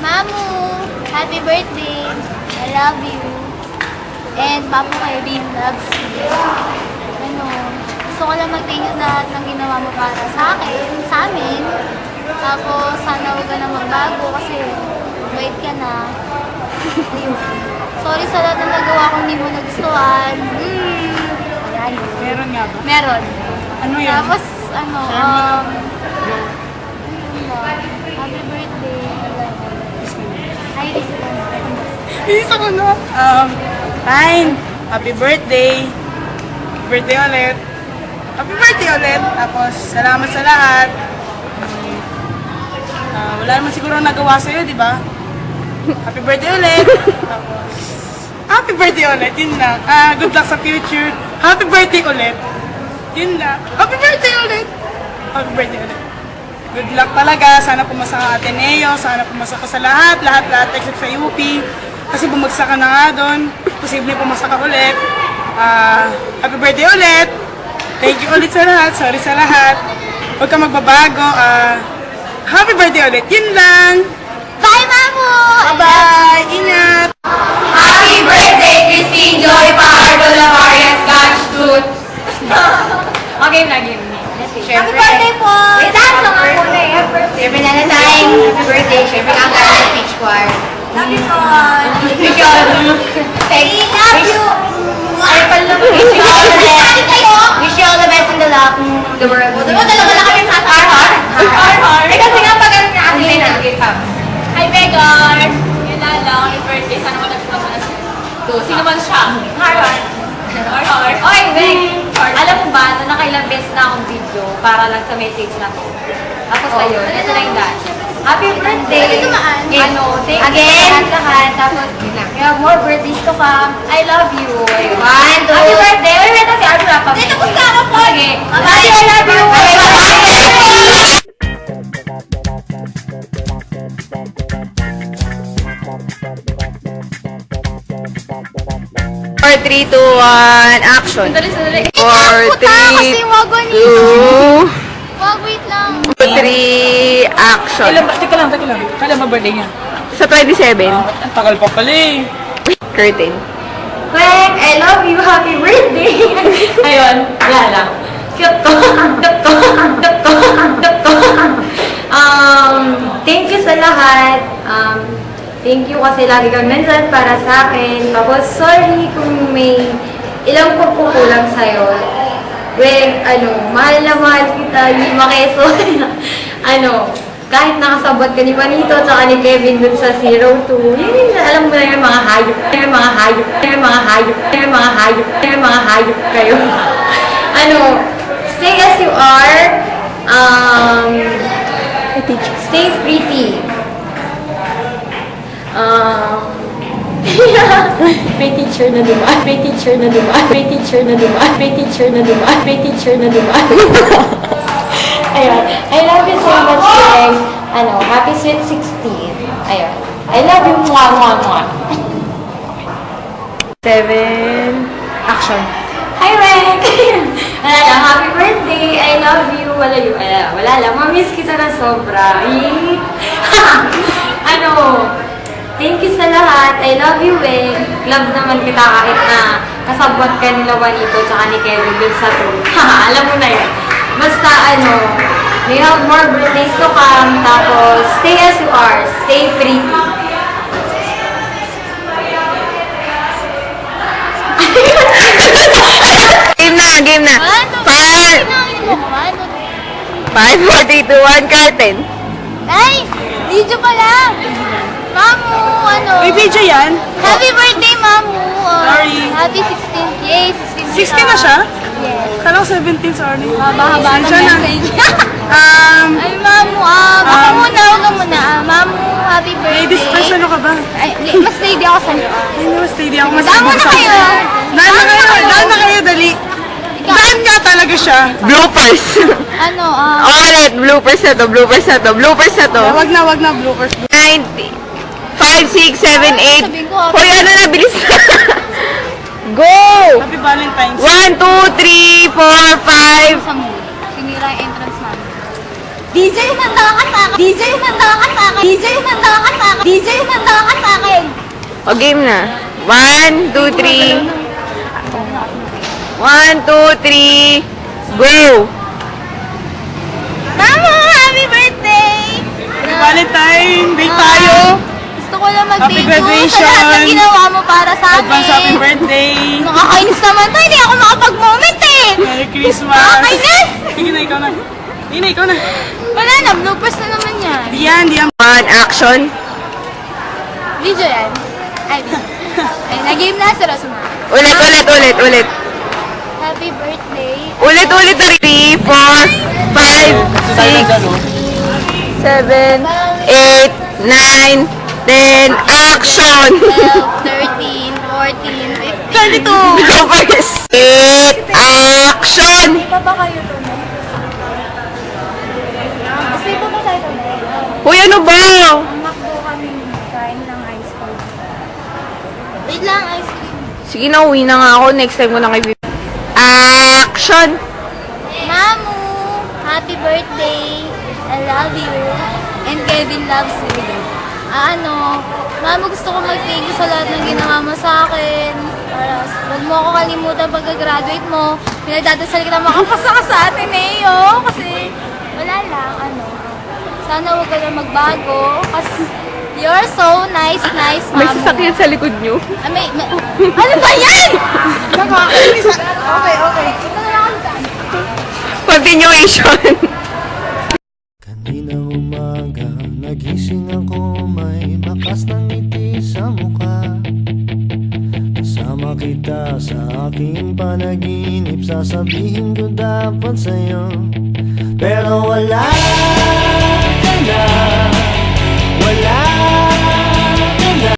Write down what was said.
Mamu, happy birthday. I love you. And Papu Kevin loves you. Ano, gusto ko lang mag-thank you lahat ng ginawa mo para sa akin, sa amin. Tapos, sana huwag ka na magbago kasi wait ka na. Ayun. Sorry sa lahat ng nagawa ko hindi mo nagustuhan. Ayan. Meron nga ba? Meron. Ano yun? Tapos, ano, happy birthday. Ay, Isa ko na. Fine. Happy birthday. Happy birthday ulit. Happy birthday ulit. Tapos, salamat sa lahat. Wala naman siguro nagawa sa'yo, di ba? Happy birthday ulit. Tapos, happy birthday ulit. Yun lang. Good luck sa future. Happy birthday ulit. Yun lang. Happy birthday ulit. Happy birthday ulit. Good luck talaga. Sana pumasa ka Ateneo. Sana pumasa ka sa lahat. Lahat except sa UP. Kasi bumagsak ka na nga doon. Posible pumasa ka ulit. Happy birthday ulit. Thank you ulit sa lahat. Sorry sa lahat. Huwag ka magbabago. Happy birthday ulit. Yun lang. bye, Mamu! Bye-bye. Ingat. Happy birthday, Christine Joy Pahardo Lavarias Gachut! Okay na, game me. Happy birthday po! Dance lang ako muna eh. Siyempre na na time. Happy birthday. Siyempre ang gano'n sa speech choir. Love you po! Wish you all Love you! Ay, pala. Wish you all the best. Wish you all the best in the love the world. Diba dalawa na kami sa Har. Eh kasi nga pag ang Hindi na. Hi, Megar! Yun na lang. Happy birthday. Sana mo nagsuka mo na siya. Sino man siya? Har. Oy, Meg! Alam mo ba, na nakailang beses na akong video para lang sa message na to. Tapos ayun, ito na yung dance. Happy birthday! Pwede dumaan. Ano, thank you sa lahat. Tapos, you have more birthdays to come. I love you. Ayun. Happy birthday! Wait, si Arthur pa. Hindi, tapos ka na po. Sige. Bye, I love you! Bye! 4, 3, 2, 1, action. Sandali. 4, 3, Kasi wagwan 2, Wag, wait lang. 3, action. Teka lang. Kailan ba birthday niya? Sa 27, Ang tagal pa pala eh. curtain. Greg, I love you. Happy birthday! Ayun, wala lang. Cute to. Thank you sa lahat. Thank you kasi lagi kang nandyan para sa akin. Tapos, sorry kung may ilang pagkukulang sa'yo. Greg, mahal na mahal kita. Hindi makeso. Kahit nakasabot ka ni Manito at saka ni Kevin dun sa 02, yun, alam mo na yung mga hayop. Yung mga hayop kayo. Stay as you are. Stay pretty. May teacher na dumaan. Ayun. I love you so much, Greg. Happy sweet 16. Ayun. I love you. Mwah. 7, action. Hi, Greg! Wala lang. Happy birthday. I love you. Wala lang. Mamiss kita na sobra. Thank you sa lahat. I love you, eh. Love naman kita kahit na kasabot ka nila Juanito tsaka ni Kevin dun sa tour. Alam mo na yun. Basta, we have more birthdays to come. Tapos, stay as you are. Stay pretty. Game na. 5, 4, 3, 2, 1, curtain. Ay! Video pa lang! Mamu, May video yan? Happy birthday, Mamu! Sorry. Happy 16th. Yay, 16th. 16 na siya? Yes. Kala ko 17, sorry. Haba-haba ng Sensya na. message. Um, Ay, Mamu, baka muna, huwag ka muna. Mamu, happy birthday. ladies first, ano ka ba? Ay, mas lady ako sa iyo. Ay, mas lady ako. Mas Daan mo na kayo. Daan na kayo, dali. Daan nga talaga siya. Bloopers. Ulit, bloopers na to. Wag na, bloopers. 90, 5, 6, 7, 8. Sabihin ko, Hoy, bilis na. Go! Happy Valentine's. 1, 2, 3, 4, 5. Sa mood. Sinira yung entrance namin. DJ, humanda ka sa akin. DJ, manda ka sa akin. O, game na. 1, 2, 3. 1, 2, 3. Go! Mama, happy birthday! Valentine Day tayo. Gusto ko lang Happy mag-thank you sa graduation. lahat ng ginawa mo para sa amin. Advance happy birthday. Nakakainis naman to, hindi ako makapag-moment eh. Merry Christmas. Nakakainis! Sige na, ikaw na. Sige na, ikaw na. Wala na, bloopers na naman yan. Di yan. 1, action. Video yan. Ay, video. Ay, nag-game na si Rosma. Ulit. Happy birthday. Ulit. 3, 4, 5, 6, 7, 8, 9, 10, action! 12, 13, 14, 15. 32! Go first! 8, action! Pa ba kayo to, no? Kasi pa ba tayo to, no? Hoy, ano ba? Makdo kami kain ng ice cream. Wait lang, ice cream. Sige na, uwi na nga ako. Next time ko na kayo. Action! Mamu, happy birthday. I love you. And Kevin loves you. Mamu, gusto ko mag-thank you sa lahat ng ginawa mo sa akin. Para huwag mo ako kalimutan pagka-graduate mo. Pinagdadasal kita makapasa ka sa atin eh, Kasi wala lang, sana huwag ka na magbago. Kasi you're so nice, Mamu. May sasakyan sa likod nyo. Ano ba yan? Okay. Ito na lang ako dyan. Continuation. Kaninang umaga, nagising ako, may bakas ng ngiti sa mukha. Kasama kita sa aking panaginip, sasabihin ko dapat sa'yo, pero wala ka na.